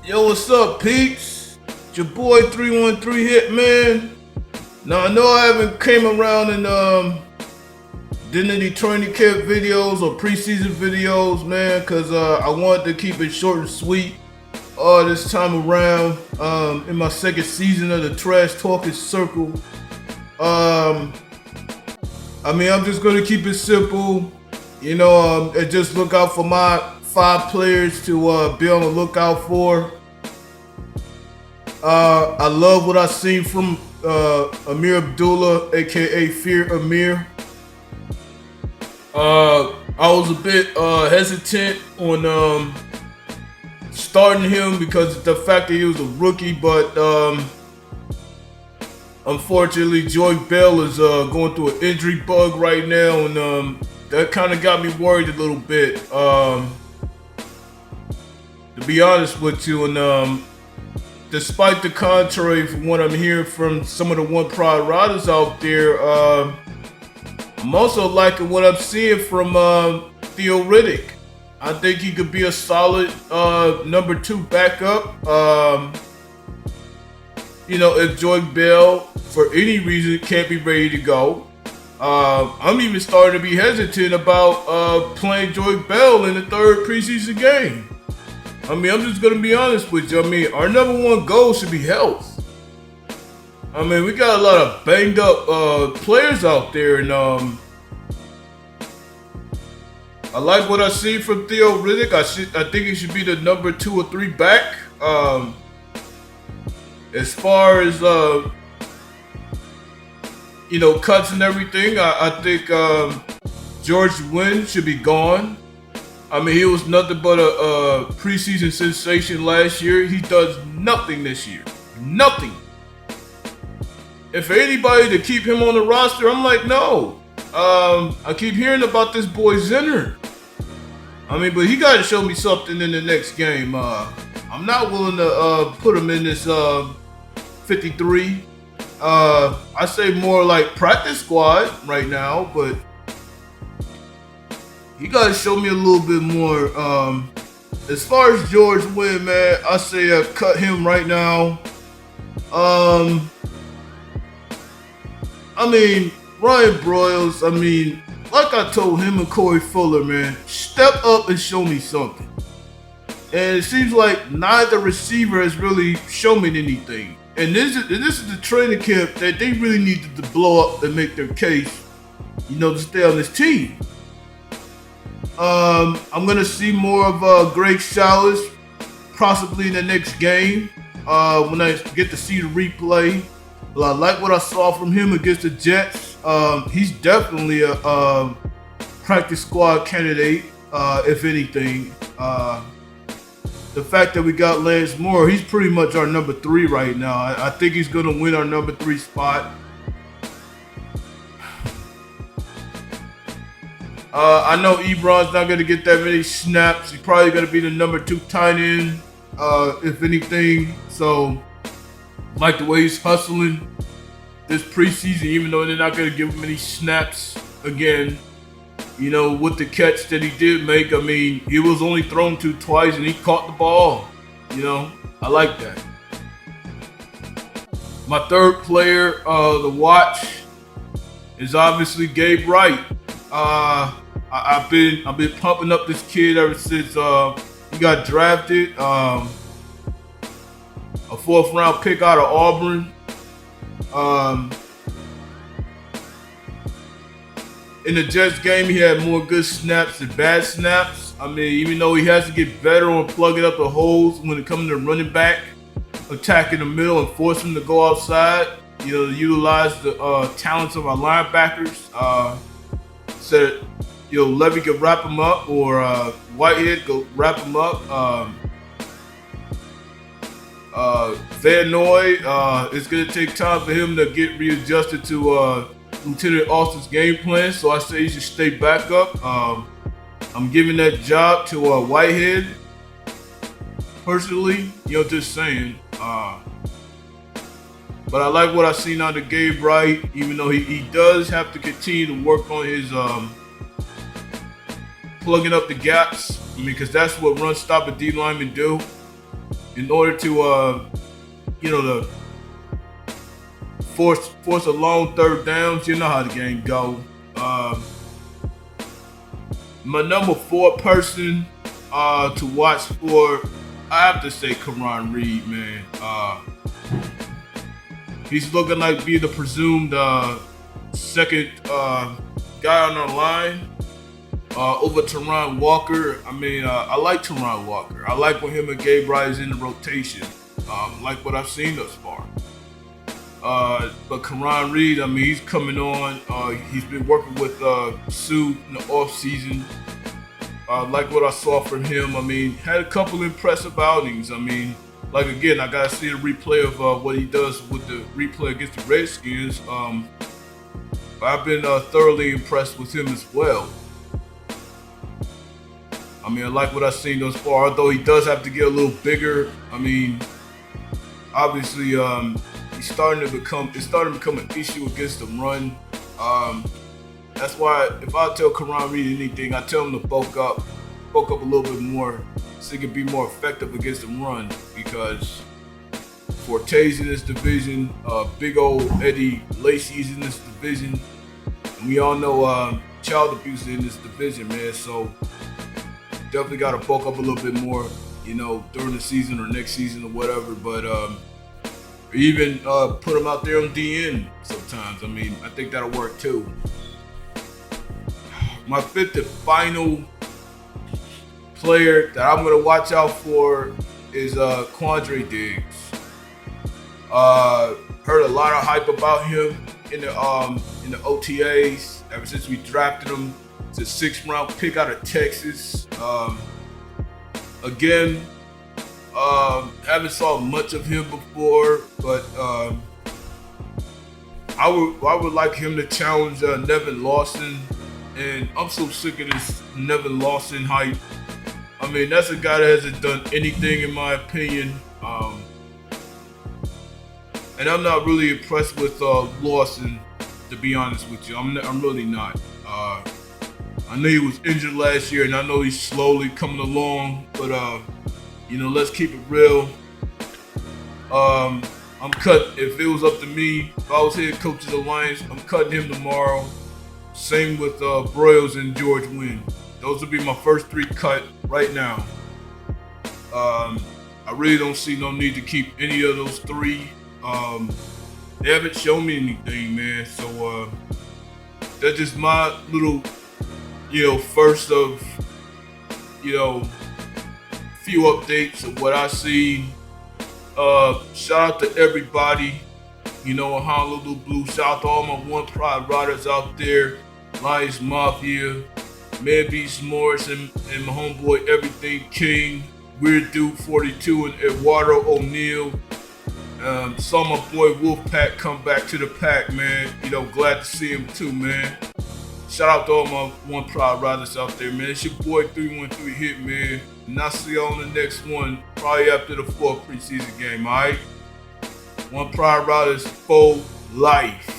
Yo, what's up, peeps? It's your boy 313 Hitman. Now I know I haven't came around and did any training camp videos or preseason videos, man, cause I wanted to keep it short and sweet. This time around, in my second season of the Trash Talking Circle. I'm just gonna keep it simple, and just look out for my 5 players to be on the lookout for. I love what I seen from Amir Abdullah, aka Fear Amir. I was a bit hesitant on starting him because of the fact that he was a rookie, but unfortunately, Joy Bell is going through an injury bug right now, and that kind of got me worried a little bit. To be honest with you, and despite the contrary from what I'm hearing from some of the one pride riders out there, I'm also liking what I'm seeing from Theo Riddick. I think he could be a solid number 2 backup. If Joy Bell, for any reason, can't be ready to go, I'm even starting to be hesitant about playing Joy Bell in the 3rd preseason game. I'm just going to be honest with you. Our number 1 goal should be health. We got a lot of banged up players out there, and I like what I see from Theo Riddick. I think he should be the number 2 or 3 back. As far as cuts and everything, I think George Wynn should be gone. He was nothing but a preseason sensation last year. He does nothing this year. Nothing. And for anybody to keep him on the roster, I'm like, no. I keep hearing about this boy Zinner. But he got to show me something in the next game. I'm not willing to put him in this 53. I say more like practice squad right now, but he got to show me a little bit more. As far as George Wynn, man, I say cut him right now. Ryan Broyles, like I told him and Corey Fuller, man, step up and show me something. And it seems like neither receiver has really shown me anything. And this is the training camp that they really needed to blow up and make their case, to stay on this team. I'm gonna see more of Greg Salas possibly in the next game when I get to see the replay. Well, I like what I saw from him against the Jets. He's definitely a practice squad candidate, if anything. The fact that we got Lance Moore, he's pretty much our number 3 right now. I think he's going to win our number 3 spot. I know Ebron's not going to get that many snaps. He's probably going to be the number 2 tight end, if anything. So, like the way he's hustling this preseason, even though they're not going to give him any snaps again. With the catch that he did make, he was only thrown to twice and he caught the ball. I like that. My 3rd player, the watch, is obviously Gabe Wright. I've been pumping up this kid ever since he got drafted. A 4th round pick out of Auburn. In the Jets game, he had more good snaps than bad snaps. Even though he has to get better on plugging up the holes when it comes to running back, attacking the middle and force him to go outside, utilize the talents of our linebackers. So that, Levy could wrap him up or Whitehead could wrap him up. Van Noy, it's going to take time for him to get readjusted to Lieutenant Austin's game plan, so I say he should stay back up. I'm giving that job to Whitehead. Personally, just saying. But I like what I seen out of Gabe Wright, even though he does have to continue to work on his plugging up the gaps. Because that's what run stop and D linemen do. in order to to force a long third downs. You know how the game go. My number 4 person to watch for, I have to say Karan Reed, man. He's looking like being the presumed second guy on our line over Teron Walker. I mean, I like Teron Walker. I like when him and Gabe Wright is in the rotation. Like what I've seen thus far. But Karan Reed, I mean, he's coming on. He's been working with Sue in the offseason. Like what I saw from him. I mean, had a couple impressive outings. I mean, like again, I gotta see a replay of what he does with the replay against the Redskins. I've been thoroughly impressed with him as well. I mean, I like what I've seen thus far. Although he does have to get a little bigger. I mean, obviously, it's starting to become an issue against the run. That's why if I tell Karan Reed anything, I tell him to bulk up a little bit more so he can be more effective against the run. Because Forte's in this division, big old Eddie Lacy's in this division, and we all know child abuse is in this division, man. So definitely got to bulk up a little bit more, during the season or next season or whatever. But even put him out there on DN sometimes. I mean, I think that'll work too. My 5th and final player that I'm gonna watch out for is Quandre Diggs. Heard a lot of hype about him in the OTAs ever since we drafted him. It's a 6th round pick out of Texas. Again, haven't saw much of him before, but I would like him to challenge Nevin Lawson. And I'm so sick of this Nevin Lawson hype. I mean, that's a guy that hasn't done anything in my opinion. And I'm not really impressed with Lawson, to be honest with you. I'm really not. I know he was injured last year, and I know he's slowly coming along. But let's keep it real. I'm cut. If it was up to me, if I was head coach of the Lions, I'm cutting him tomorrow. Same with Broyles and George Wynn. Those would be my first 3 cut right now. I really don't see no need to keep any of those 3. They haven't shown me anything, man. So that's just my little, first of, few updates of what I see. Shout out to everybody. Honolulu Blue. Shout out to all my One Pride riders out there. Lions Mafia, Mad Beast Morris, and my homeboy Everything King, Weird Dude 42, and Eduardo O'Neal. Saw my boy Wolfpack come back to the pack, man. Glad to see him too, man. Shout out to all my One Pride riders out there, man. It's your boy 313 Hit, man. And I'll see y'all on the next one, probably after the 4th preseason game, alright? One Pride riders for life.